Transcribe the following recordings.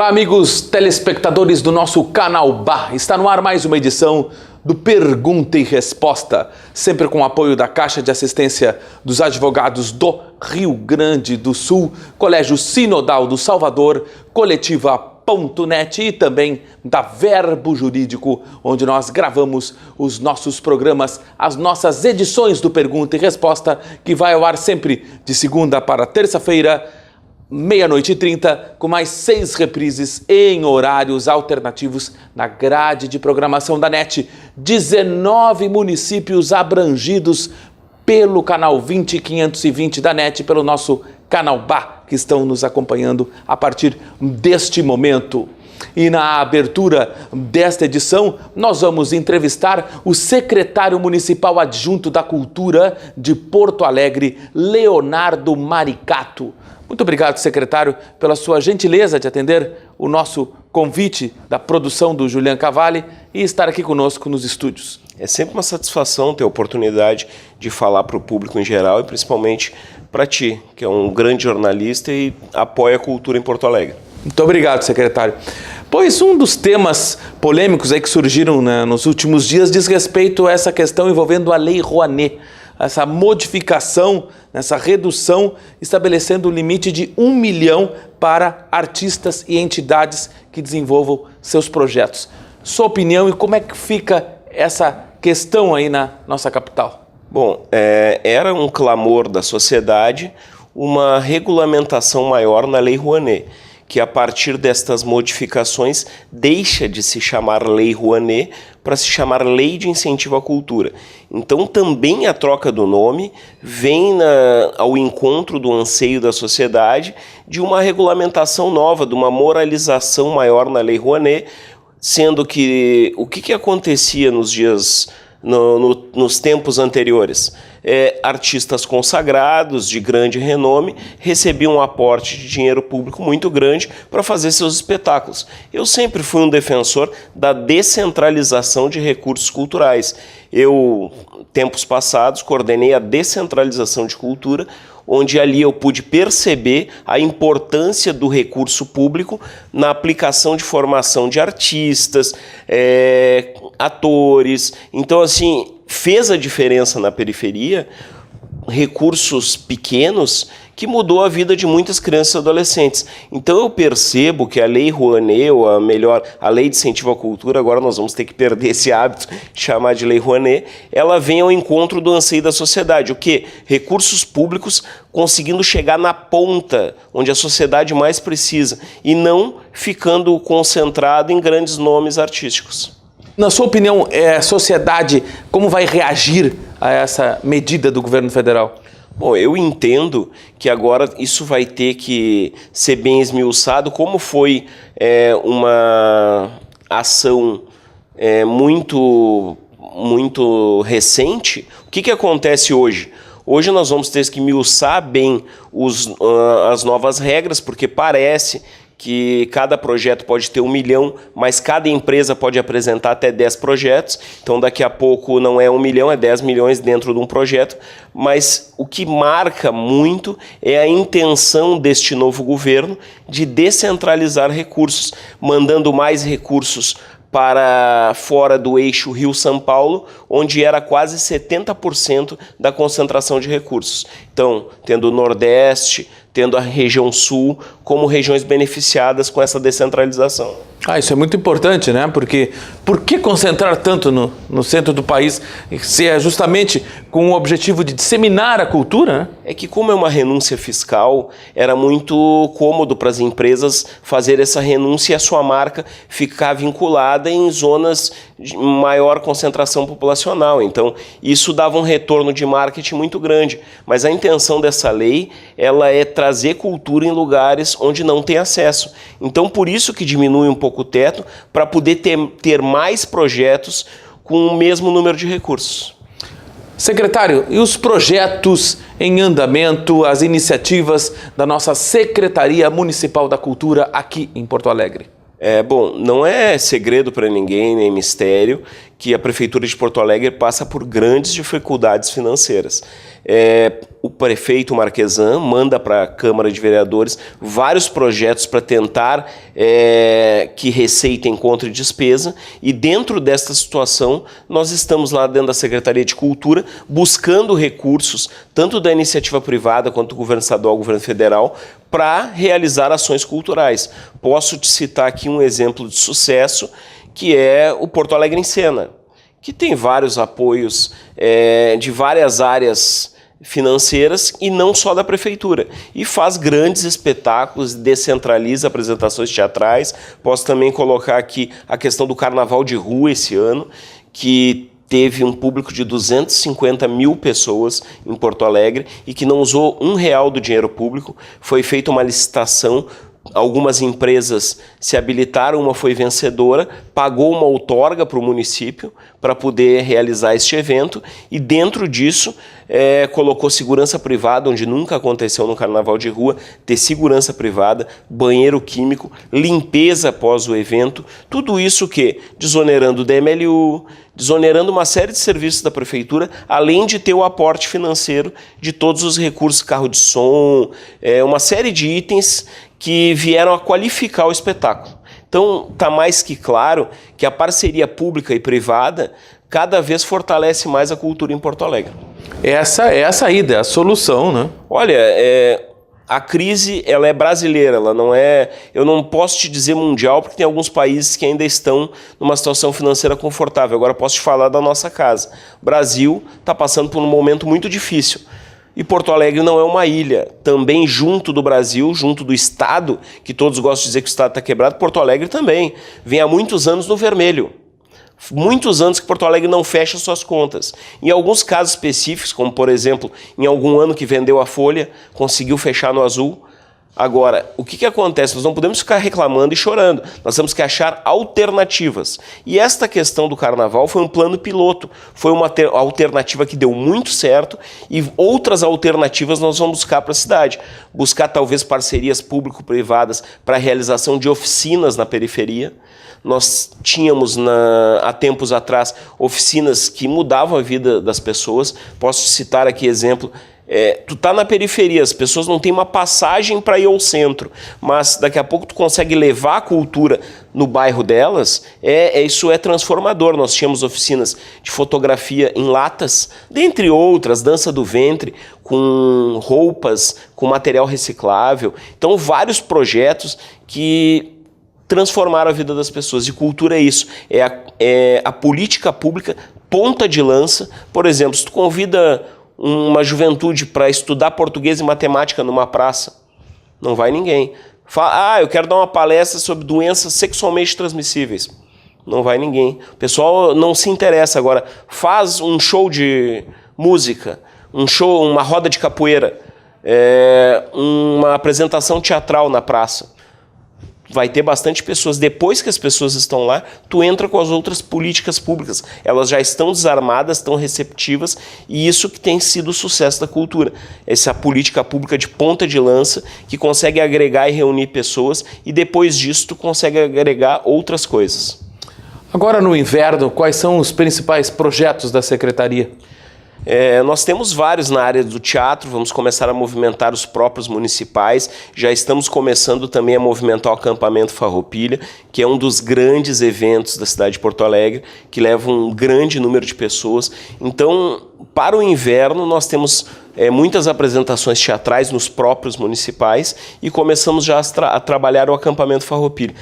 Olá, amigos telespectadores do nosso canal Bah. Está no ar mais uma edição do Pergunta e Resposta, sempre com o apoio da Caixa de Assistência dos Advogados do Rio Grande do Sul, Colégio Sinodal do Salvador, Coletiva.net e também da Verbo Jurídico, onde nós gravamos os nossos programas, as nossas edições do Pergunta e Resposta, que vai ao ar sempre de segunda para terça-feira, 00:30, com mais 6 reprises em horários alternativos na grade de programação da NET. 19 municípios abrangidos pelo canal 20520 da NET, pelo nosso canal Bah, que estão nos acompanhando a partir deste momento. E na abertura desta edição, nós vamos entrevistar o secretário municipal adjunto da Cultura de Porto Alegre, Leonardo Maricato. Muito obrigado, secretário, pela sua gentileza de atender o nosso convite da produção do Julian Cavalli e estar aqui conosco nos estúdios. É sempre uma satisfação ter a oportunidade de falar para o público em geral e principalmente para ti, que é um grande jornalista e apoia a cultura em Porto Alegre. Muito obrigado, secretário. Pois um dos temas polêmicos aí que surgiram nos últimos dias diz respeito a essa questão envolvendo a Lei Rouanet, essa modificação, essa redução, estabelecendo o limite de 1 milhão para artistas e entidades que desenvolvam seus projetos. Sua opinião e como é que fica essa questão aí na nossa capital? Bom, era um clamor da sociedade uma regulamentação maior na Lei Rouanet, que a partir destas modificações deixa de se chamar Lei Rouanet para se chamar Lei de Incentivo à Cultura. Então também a troca do nome vem ao encontro do anseio da sociedade de uma regulamentação nova, de uma moralização maior na Lei Rouanet, sendo que o que acontecia nos tempos anteriores? Artistas consagrados, de grande renome, recebiam um aporte de dinheiro público muito grande para fazer seus espetáculos. Eu sempre fui um defensor da descentralização de recursos culturais. Eu, tempos passados, coordenei a descentralização de cultura, onde ali eu pude perceber a importância do recurso público na aplicação de formação de artistas, atores. Então, assim, fez a diferença na periferia, recursos pequenos que mudou a vida de muitas crianças e adolescentes. Então eu percebo que a Lei Rouanet, ou a Lei de Incentivo à Cultura, agora nós vamos ter que perder esse hábito de chamar de Lei Rouanet, ela vem ao encontro do anseio da sociedade. O quê? Recursos públicos conseguindo chegar na ponta, onde a sociedade mais precisa, e não ficando concentrado em grandes nomes artísticos. Na sua opinião, a sociedade, como vai reagir a essa medida do governo federal? Bom, eu entendo que agora isso vai ter que ser bem esmiuçado, como foi uma ação muito recente. O que acontece hoje? Hoje nós vamos ter que esmiuçar bem as novas regras, porque parece que cada projeto pode ter 1 milhão, mas cada empresa pode apresentar até 10 projetos. Então, daqui a pouco não é 1 milhão, é 10 milhões dentro de um projeto. Mas o que marca muito é a intenção deste novo governo de descentralizar recursos, mandando mais recursos para fora do eixo Rio-São Paulo, onde era quase 70% da concentração de recursos. Então, tendo o Nordeste, tendo a região Sul como regiões beneficiadas com essa descentralização. Isso é muito importante, né? Porque por que concentrar tanto no centro do país, se é justamente com o objetivo de disseminar a cultura, né? É que como é uma renúncia fiscal, era muito cômodo para as empresas fazer essa renúncia e a sua marca ficar vinculada em zonas de maior concentração populacional. Então, isso dava um retorno de marketing muito grande. Mas a intenção dessa lei, ela é trazer cultura em lugares onde não tem acesso. Então, por isso que diminui um pouco o teto, para poder ter mais projetos com o mesmo número de recursos. Secretário, e os projetos em andamento, as iniciativas da nossa Secretaria Municipal da Cultura aqui em Porto Alegre? Bom, não é segredo para ninguém, nem mistério, que a Prefeitura de Porto Alegre passa por grandes dificuldades financeiras. prefeito Marquesan manda para a Câmara de Vereadores vários projetos para tentar que receita encontre despesa, e dentro desta situação nós estamos lá dentro da Secretaria de Cultura buscando recursos, tanto da iniciativa privada quanto do governo estadual, governo federal, para realizar ações culturais. Posso te citar aqui um exemplo de sucesso, que é o Porto Alegre em Cena, que tem vários apoios de várias áreas financeiras e não só da prefeitura, e faz grandes espetáculos, descentraliza apresentações teatrais. Posso também colocar aqui a questão do Carnaval de Rua esse ano, que teve um público de 250 mil pessoas em Porto Alegre e que não usou R$1 do dinheiro público. Foi feita uma licitação, algumas empresas se habilitaram, uma foi vencedora, pagou uma outorga para o município para poder realizar este evento, e dentro disso colocou segurança privada, onde nunca aconteceu no Carnaval de Rua, ter segurança privada, banheiro químico, limpeza após o evento, tudo isso que desonerando o DMLU, desonerando uma série de serviços da prefeitura, além de ter o aporte financeiro de todos os recursos, carro de som, uma série de itens que vieram a qualificar o espetáculo. Então, está mais que claro que a parceria pública e privada cada vez fortalece mais a cultura em Porto Alegre. Essa é a saída, é a solução, né? Olha, a crise ela é brasileira, ela não é... Eu não posso te dizer mundial, porque tem alguns países que ainda estão numa situação financeira confortável. Agora posso te falar da nossa casa. O Brasil está passando por um momento muito difícil. E Porto Alegre não é uma ilha. Também junto do Brasil, junto do Estado, que todos gostam de dizer que o Estado está quebrado, Porto Alegre também vem há muitos anos no vermelho. Muitos anos que Porto Alegre não fecha suas contas. Em alguns casos específicos, como por exemplo, em algum ano que vendeu a Folha, conseguiu fechar no azul. Agora, o que acontece? Nós não podemos ficar reclamando e chorando. Nós temos que achar alternativas. E esta questão do Carnaval foi um plano piloto. Foi uma alternativa que deu muito certo, e outras alternativas nós vamos buscar para a cidade. Buscar talvez parcerias público-privadas para a realização de oficinas na periferia. Nós tínhamos há tempos atrás oficinas que mudavam a vida das pessoas. Posso citar aqui exemplo. Tu tá na periferia, as pessoas não têm uma passagem para ir ao centro, mas daqui a pouco tu consegue levar a cultura no bairro delas, isso é transformador. Nós tínhamos oficinas de fotografia em latas, dentre outras, dança do ventre, com roupas, com material reciclável. Então, vários projetos que transformaram a vida das pessoas. E cultura é isso, é a política pública ponta de lança. Por exemplo, se tu convida uma juventude para estudar português e matemática numa praça, não vai ninguém. Fala, eu quero dar uma palestra sobre doenças sexualmente transmissíveis, não vai ninguém. O pessoal não se interessa. Agora, faz um show de música, uma roda de capoeira, uma apresentação teatral na praça. Vai ter bastante pessoas. Depois que as pessoas estão lá, tu entra com as outras políticas públicas. Elas já estão desarmadas, estão receptivas, e isso que tem sido o sucesso da cultura. Essa política pública de ponta de lança que consegue agregar e reunir pessoas, e depois disso tu consegue agregar outras coisas. Agora no inverno, quais são os principais projetos da Secretaria? Nós temos vários na área do teatro. Vamos começar a movimentar os próprios municipais. Já estamos começando também a movimentar o acampamento Farroupilha, que é um dos grandes eventos da cidade de Porto Alegre, que leva um grande número de pessoas. Então, para o inverno, nós temos muitas apresentações teatrais nos próprios municipais, e começamos já a trabalhar o acampamento Farroupilha.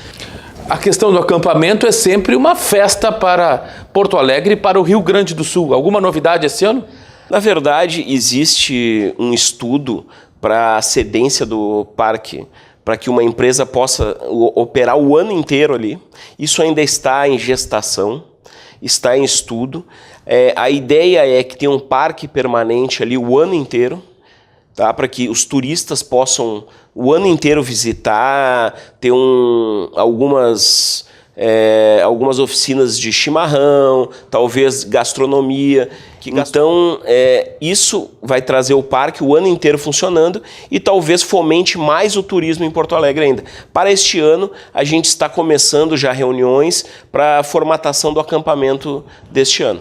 A questão do acampamento é sempre uma festa para Porto Alegre e para o Rio Grande do Sul. Alguma novidade esse ano? Na verdade, existe um estudo para a cedência do parque, para que uma empresa possa operar o ano inteiro ali. Isso ainda está em gestação, está em estudo. A ideia é que tenha um parque permanente ali o ano inteiro, tá? Para que os turistas possam o ano inteiro visitar, ter algumas oficinas de chimarrão, talvez gastronomia. Então, isso vai trazer o parque o ano inteiro funcionando, e talvez fomente mais o turismo em Porto Alegre ainda. Para este ano, a gente está começando já reuniões para a formatação do acampamento deste ano.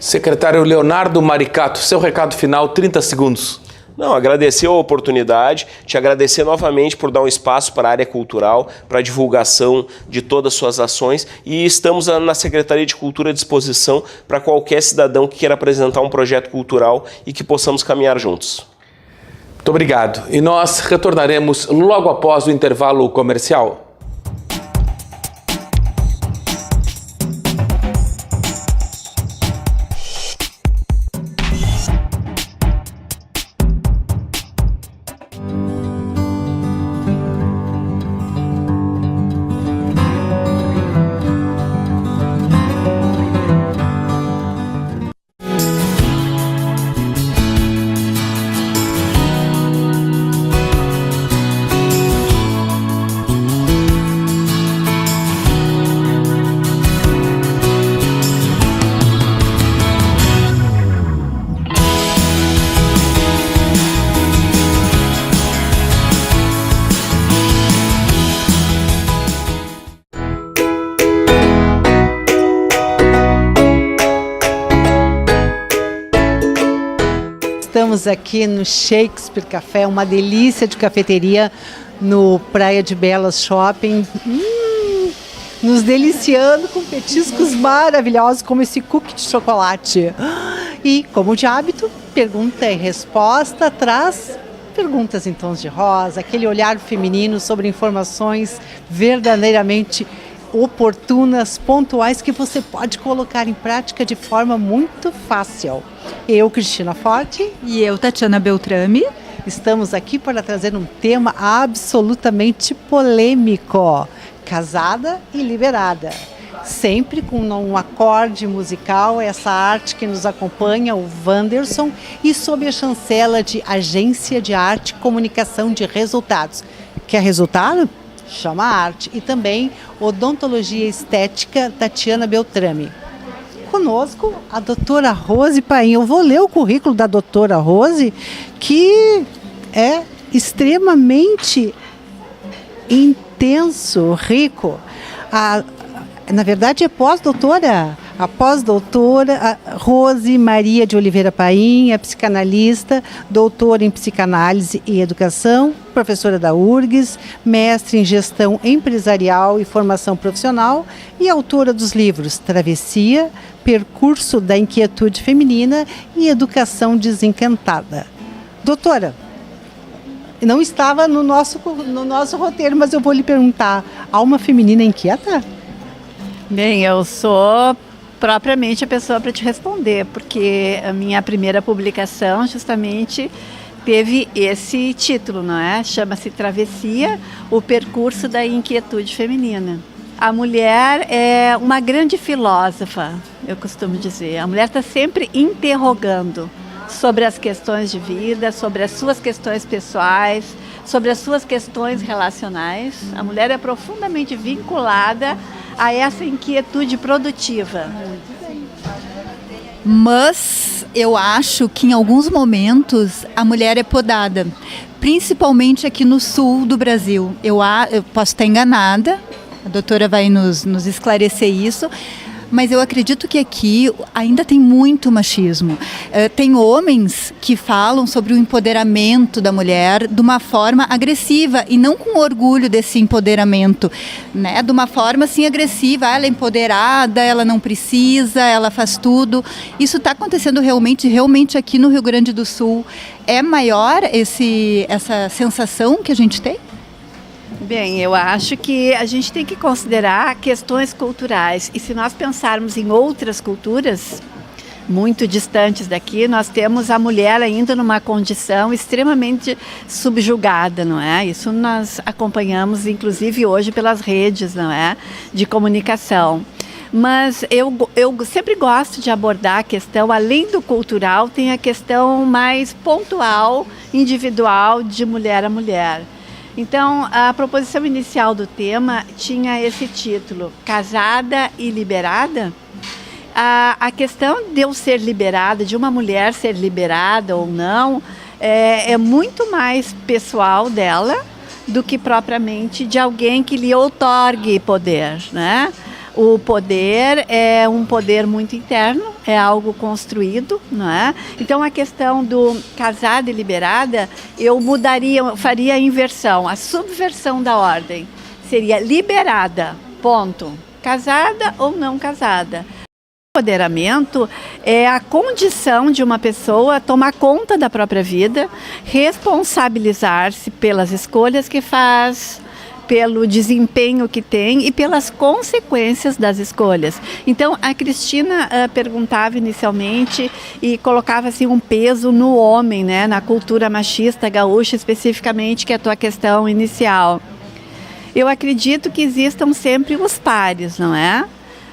Secretário Leonardo Maricato, seu recado final, 30 segundos. Não, agradecer a oportunidade, te agradecer novamente por dar um espaço para a área cultural, para a divulgação de todas as suas ações, e estamos na Secretaria de Cultura à disposição para qualquer cidadão que queira apresentar um projeto cultural e que possamos caminhar juntos. Muito obrigado. E nós retornaremos logo após o intervalo comercial. Estamos aqui no Shakespeare Café, uma delícia de cafeteria no Praia de Belas Shopping. Nos deliciando com petiscos maravilhosos, como esse cookie de chocolate. E, como de hábito, pergunta e resposta traz perguntas em tons de rosa, aquele olhar feminino sobre informações verdadeiramente oportunas, pontuais, que você pode colocar em prática de forma muito fácil. Eu, Cristina Forte. E eu, Tatiana Beltrame. Estamos aqui para trazer um tema absolutamente polêmico: casada e liberada. Sempre com um acorde musical, essa arte que nos acompanha, o Wanderson, e sob a chancela de Agência de Arte e Comunicação de Resultados. Quer resultado? Chama arte. E também Odontologia Estética, Tatiana Beltrame. Conosco, a doutora Rose Paim. Eu vou ler o currículo da doutora Rose, que é extremamente intenso, rico. Na verdade, é pós-doutora. A pós-doutora Rose Maria de Oliveira Paim é psicanalista, doutora em psicanálise e educação, professora da URGS, mestre em gestão empresarial e formação profissional e autora dos livros Travessia, Percurso da Inquietude Feminina e Educação Desencantada. Doutora, não estava no nosso roteiro, mas eu vou lhe perguntar: alma feminina inquieta? Bem, eu sou propriamente a pessoa para te responder, porque a minha primeira publicação justamente teve esse título, não é? Chama-se Travessia, o Percurso da Inquietude Feminina. A mulher é uma grande filósofa, eu costumo dizer. A mulher está sempre interrogando sobre as questões de vida, sobre as suas questões pessoais, sobre as suas questões relacionais. A mulher é profundamente vinculada a essa inquietude produtiva. Mas eu acho que em alguns momentos a mulher é podada, principalmente aqui no sul do Brasil. Eu posso estar enganada, a doutora vai nos esclarecer isso, mas eu acredito que aqui ainda tem muito machismo. Tem homens que falam sobre o empoderamento da mulher de uma forma agressiva e não com orgulho desse empoderamento, né? De uma forma assim agressiva, ela é empoderada, ela não precisa, ela faz tudo. Isso está acontecendo realmente aqui no Rio Grande do Sul. É maior essa sensação que a gente tem? Bem, eu acho que a gente tem que considerar questões culturais. E se nós pensarmos em outras culturas muito distantes daqui, nós temos a mulher ainda numa condição extremamente subjugada, não é? Isso nós acompanhamos, inclusive, hoje pelas redes, não é? De comunicação. Mas eu sempre gosto de abordar a questão, além do cultural, tem a questão mais pontual, individual, de mulher a mulher. Então, a proposição inicial do tema tinha esse título, Casada e Liberada. A questão de eu ser liberada, de uma mulher ser liberada ou não, é muito mais pessoal dela do que propriamente de alguém que lhe outorgue poder, né? O poder é um poder muito interno, é algo construído, não é? Então a questão do casada e liberada, eu faria a inversão, a subversão da ordem. Seria liberada, ponto. Casada ou não casada. Empoderamento é a condição de uma pessoa tomar conta da própria vida, responsabilizar-se pelas escolhas que faz, pelo desempenho que tem e pelas consequências das escolhas. Então, a Cristina perguntava inicialmente e colocava assim, um peso no homem, né, na cultura machista gaúcha especificamente, que é a tua questão inicial. Eu acredito que existam sempre os pares, não é?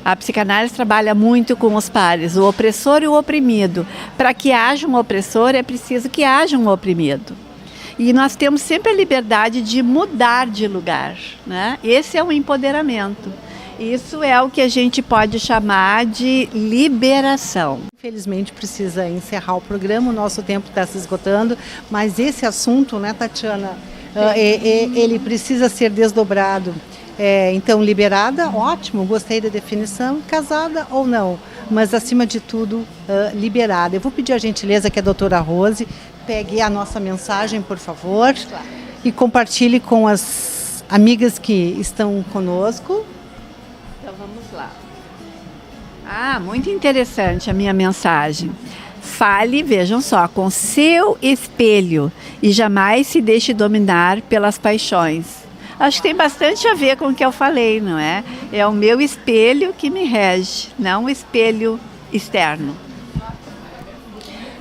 A psicanálise trabalha muito com os pares, o opressor e o oprimido. Para que haja um opressor, é preciso que haja um oprimido. E nós temos sempre a liberdade de mudar de lugar, né? Esse é o empoderamento. Isso é o que a gente pode chamar de liberação. Infelizmente precisa encerrar o programa, o nosso tempo está se esgotando, mas esse assunto, né, Tatiana, ele precisa ser desdobrado. Então, liberada, ótimo, gostei da definição, casada ou não, mas acima de tudo, liberada. Eu vou pedir a gentileza que a doutora Rose pegue a nossa mensagem, por favor, e compartilhe com as amigas que estão conosco. Então, vamos lá. Muito interessante a minha mensagem. Fale, vejam só, com seu espelho e jamais se deixe dominar pelas paixões. Acho que tem bastante a ver com o que eu falei, não é? É o meu espelho que me rege, não o espelho externo.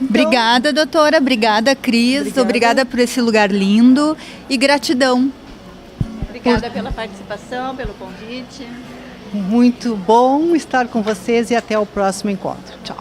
Obrigada, doutora. Obrigada, Cris. Obrigada por esse lugar lindo e gratidão. Obrigada pela participação, pelo convite. Muito bom estar com vocês e até o próximo encontro. Tchau.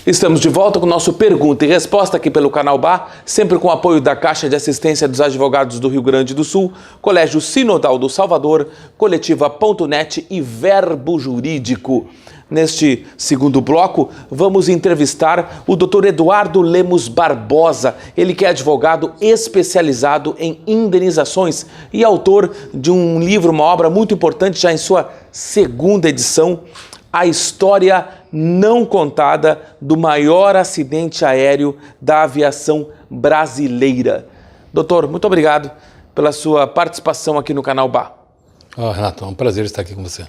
Estamos de volta com o nosso Pergunta e Resposta aqui pelo Canal Bar, sempre com o apoio da Caixa de Assistência dos Advogados do Rio Grande do Sul, Colégio Sinodal do Salvador, Coletiva.net e Verbo Jurídico. Neste segundo bloco, vamos entrevistar o Dr. Eduardo Lemos Barbosa, ele que é advogado especializado em indenizações e autor de um livro, uma obra muito importante, já em sua segunda edição, A História Não Contada do Maior Acidente Aéreo da Aviação Brasileira. Doutor, muito obrigado pela sua participação aqui no Canal Bar. Renato, é um prazer estar aqui com você.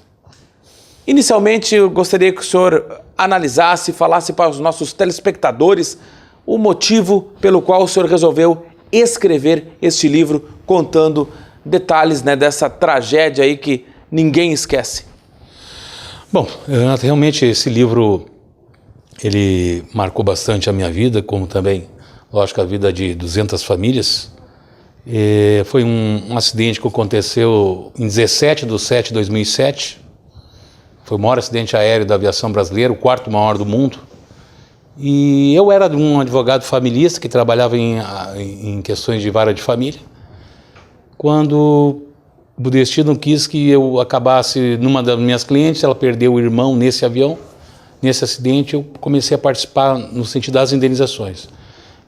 Inicialmente, eu gostaria que o senhor analisasse, falasse para os nossos telespectadores o motivo pelo qual o senhor resolveu escrever este livro, contando detalhes, né, dessa tragédia aí que ninguém esquece. Bom, Renato, realmente esse livro, ele marcou bastante a minha vida, como também, lógico, a vida de 200 famílias. Foi um acidente que aconteceu em 17/7/2007. Foi o maior acidente aéreo da aviação brasileira, o quarto maior do mundo. E eu era um advogado familista que trabalhava em questões de vara de família. Quando o destino quis que eu acabasse numa das minhas clientes, ela perdeu o irmão nesse avião, nesse acidente, eu comecei a participar no sentido das indenizações.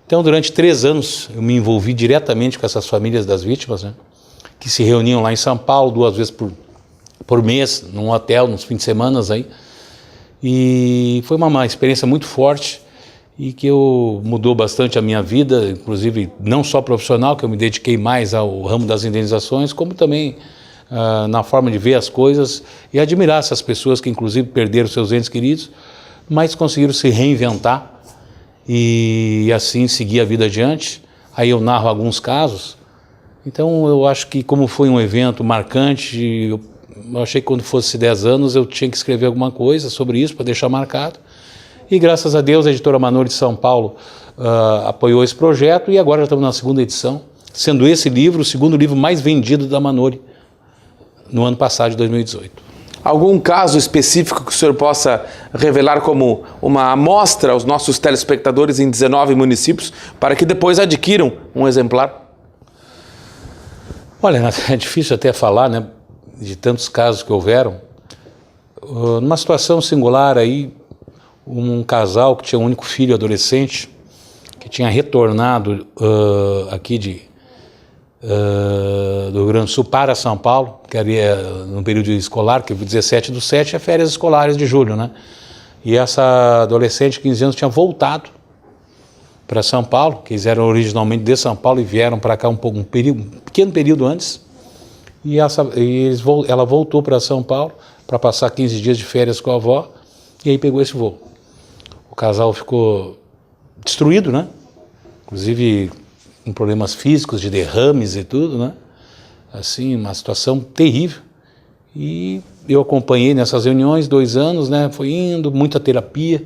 Então, durante 3 anos, eu me envolvi diretamente com essas famílias das vítimas, né, que se reuniam lá em São Paulo 2 vezes por mês, num hotel, nos fins de semana aí. E foi uma experiência muito forte e que mudou bastante a minha vida, inclusive não só profissional, que eu me dediquei mais ao ramo das indenizações, como também na forma de ver as coisas e admirar essas pessoas que inclusive perderam seus entes queridos, mas conseguiram se reinventar e assim seguir a vida adiante. Aí eu narro alguns casos. Então eu acho que, como foi um evento marcante, eu achei que quando fosse 10 anos eu tinha que escrever alguma coisa sobre isso para deixar marcado. E graças a Deus a editora Manori de São Paulo apoiou esse projeto e agora já estamos na segunda edição, sendo esse livro o segundo livro mais vendido da Manori no ano passado, de 2018. Algum caso específico que o senhor possa revelar como uma amostra aos nossos telespectadores em 19 municípios para que depois adquiram um exemplar? Olha, é difícil até falar, né, de tantos casos que houveram. numa situação singular aí, um casal que tinha um único filho adolescente, que tinha retornado aqui do Rio Grande do Sul para São Paulo, que era no período escolar, que 17/7 é férias escolares de julho, né? E essa adolescente de 15 anos tinha voltado para São Paulo, que eles eram originalmente de São Paulo e vieram para cá um pequeno período antes, e ela voltou para São Paulo para passar 15 dias de férias com a avó, e aí pegou esse voo. O casal ficou destruído, né? Inclusive com problemas físicos, de derrames e tudo, né? Assim, uma situação terrível. E eu acompanhei nessas reuniões 2 anos, né? Foi indo, muita terapia,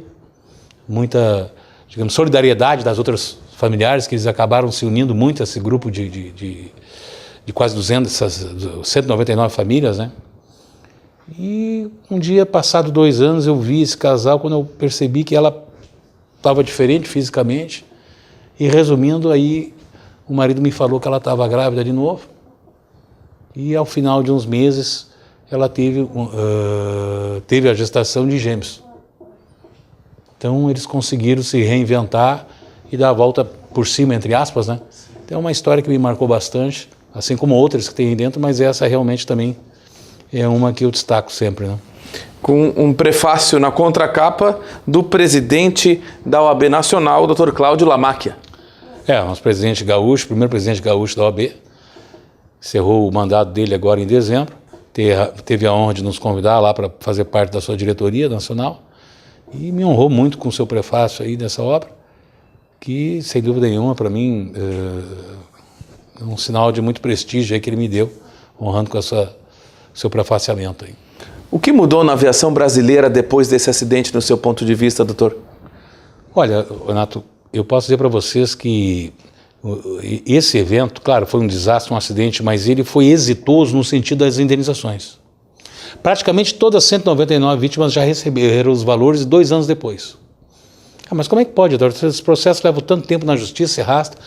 muita, digamos, solidariedade das outras familiares, que eles acabaram se unindo muito a esse grupo de quase 200, essas 199 famílias, né? E um dia, passado 2 anos, eu vi esse casal, quando eu percebi que ela estava diferente fisicamente. E resumindo, aí o marido me falou que ela estava grávida de novo. E ao final de uns meses, ela teve a gestação de gêmeos. Então eles conseguiram se reinventar e dar a volta por cima, entre aspas, né? Então é uma história que me marcou bastante, assim como outras que tem aí dentro, mas essa realmente também é uma que eu destaco sempre, né? Com um prefácio na contracapa do presidente da OAB Nacional, o Dr. Cláudio Lamáquia. Nosso presidente gaúcho, primeiro presidente gaúcho da OAB, encerrou o mandato dele agora em dezembro, teve a honra de nos convidar lá para fazer parte da sua diretoria nacional e me honrou muito com o seu prefácio aí dessa obra, que sem dúvida nenhuma para mim é um sinal de muito prestígio aí que ele me deu, honrando com seu prefaciamento aí. O que mudou na aviação brasileira depois desse acidente, no seu ponto de vista, doutor? Olha, Renato, eu posso dizer para vocês que esse evento, claro, foi um desastre, um acidente, mas ele foi exitoso no sentido das indenizações. Praticamente todas as 199 vítimas já receberam os valores 2 anos depois. Mas como é que pode, doutor? Esse processo leva tanto tempo na justiça, se arrasta.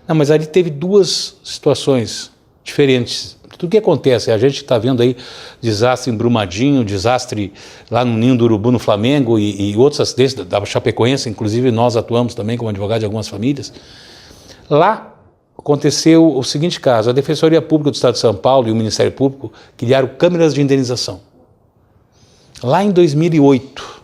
Não, mas ali teve 2 situações diferentes. Tudo que acontece, a gente está vendo aí desastre em Brumadinho, desastre lá no Ninho do Urubu, no Flamengo, e outros acidentes da Chapecoense, inclusive nós atuamos também como advogado de algumas famílias. Lá aconteceu o seguinte caso: a Defensoria Pública do Estado de São Paulo e o Ministério Público criaram câmeras de indenização. Lá em 2008,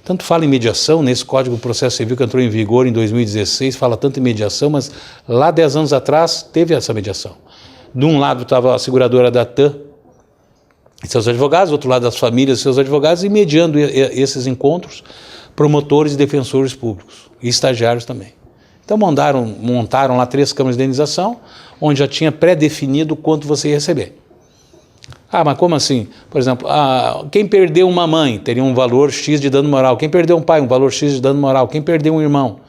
tanto fala em mediação, nesse Código do Processo Civil que entrou em vigor em 2016, fala tanto em mediação, mas lá 10 anos atrás teve essa mediação. De um lado estava a seguradora da TAM e seus advogados, do outro lado as famílias e seus advogados, e mediando esses encontros, promotores e defensores públicos, e estagiários também. Então montaram lá 3 câmaras de indenização, onde já tinha pré-definido quanto você ia receber. Mas como assim? Por exemplo, quem perdeu uma mãe teria um valor X de dano moral, quem perdeu um pai, um valor X de dano moral, quem perdeu um irmão,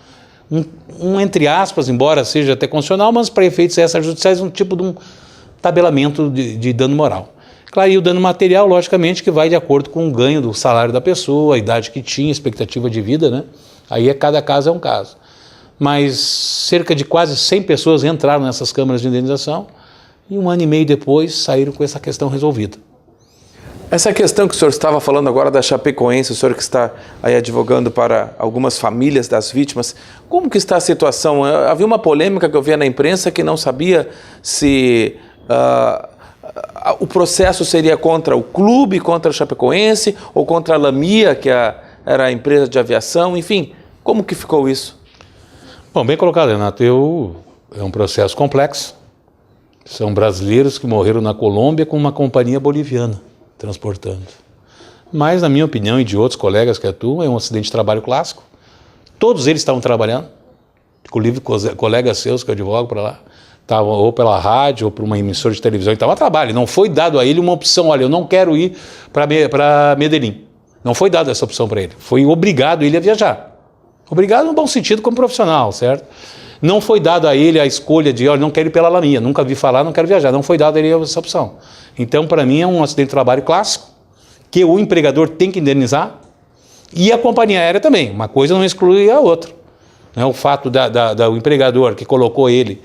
entre aspas, embora seja até constitucional, mas para efeitos extrajudiciais, um tipo de um tabelamento de dano moral. Claro, e o dano material, logicamente, que vai de acordo com o ganho do salário da pessoa, a idade que tinha, expectativa de vida, né? Aí cada caso é um caso. Mas cerca de quase 100 pessoas entraram nessas câmaras de indenização e 1 ano e meio depois saíram com essa questão resolvida. Essa questão que o senhor estava falando agora da Chapecoense, o senhor que está aí advogando para algumas famílias das vítimas, como que está a situação? Havia uma polêmica que eu via na imprensa que não sabia se o processo seria contra o clube, contra a Chapecoense ou contra a Lamia, que era a empresa de aviação, enfim, como que ficou isso? Bom, bem colocado, Renato. É um processo complexo. São brasileiros que morreram na Colômbia com uma companhia boliviana transportando. Mas, na minha opinião e de outros colegas que atuam, é um acidente de trabalho clássico. Todos eles estavam trabalhando, inclusive colegas seus que advogam para lá, estavam ou pela rádio ou por uma emissora de televisão, estavam a trabalho. Não foi dado a ele uma opção: olha, eu não quero ir para Medellín. Não foi dada essa opção para ele. Foi obrigado ele a viajar. Obrigado no bom sentido como profissional, certo? Não foi dado a ele a escolha de, olha, não quero ir pela Lamia, nunca vi falar, não quero viajar. Não foi dado a ele essa opção. Então, para mim, é um acidente de trabalho clássico, que o empregador tem que indenizar, e a companhia aérea também. Uma coisa não exclui a outra. O fato do empregador que colocou ele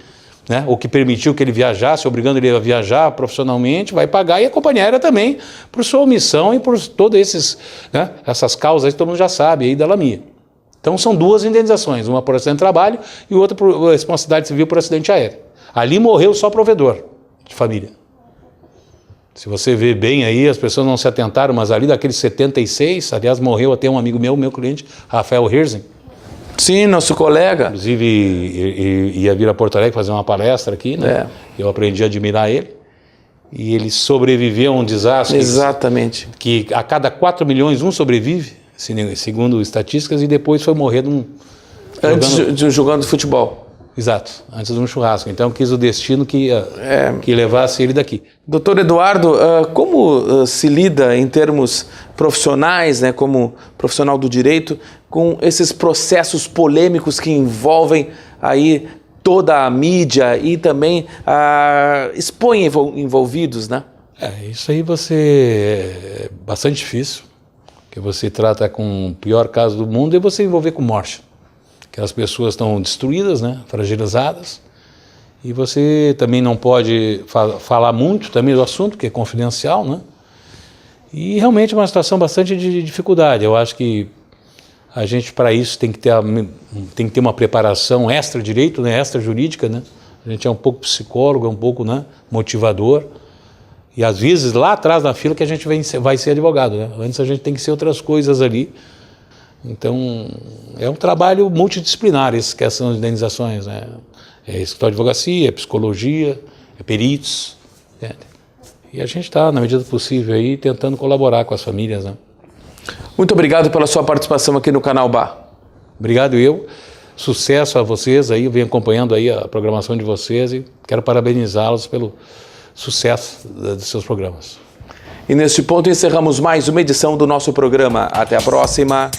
né, ou que permitiu que ele viajasse, obrigando ele a viajar profissionalmente, vai pagar, e a companhia aérea também, por sua omissão e por todas né, essas causas que todo mundo já sabe aí da Lamia. Então são 2 indenizações, uma por acidente de trabalho e outra por responsabilidade civil por acidente aéreo. Ali morreu só provedor de família. Se você vê bem aí, as pessoas não se atentaram, mas ali daqueles 76, aliás, morreu até um amigo meu cliente, Rafael Herzing. Sim, nosso colega. Inclusive, ia vir a Porto Alegre fazer uma palestra aqui, né? Eu aprendi a admirar ele. E ele sobreviveu a um desastre. Exatamente. Que a cada 4 milhões, um sobrevive, segundo estatísticas, e depois foi morrer jogando futebol. Exato, antes de um churrasco. Então quis o destino que levasse ele daqui. Doutor Eduardo, como se lida em termos profissionais, né, como profissional do direito, com esses processos polêmicos que envolvem aí toda a mídia e também expõem envolvidos, né? Isso aí é bastante difícil, que você trata com o pior caso do mundo e você envolver com morte. Que as pessoas estão destruídas, né, fragilizadas, e você também não pode falar muito também do assunto, que é confidencial, né? E realmente é uma situação bastante de dificuldade. Eu acho que a gente, para isso, tem que ter uma preparação extra-direito, né, extra-jurídica, né? A gente é um pouco psicólogo, é um pouco, né, motivador, e às vezes lá atrás na fila que a gente vai ser advogado, né? Antes a gente tem que ser outras coisas ali. Então, é um trabalho multidisciplinar, essa questão de indenizações, né? É escritório de advocacia, é psicologia, é peritos, né? E a gente está, na medida do possível, aí, tentando colaborar com as famílias, né? Muito obrigado pela sua participação aqui no Canal Bar. Obrigado eu. Sucesso a vocês aí, eu venho acompanhando aí a programação de vocês e quero parabenizá-los pelo sucesso dos seus programas. E neste ponto encerramos mais uma edição do nosso programa. Até a próxima.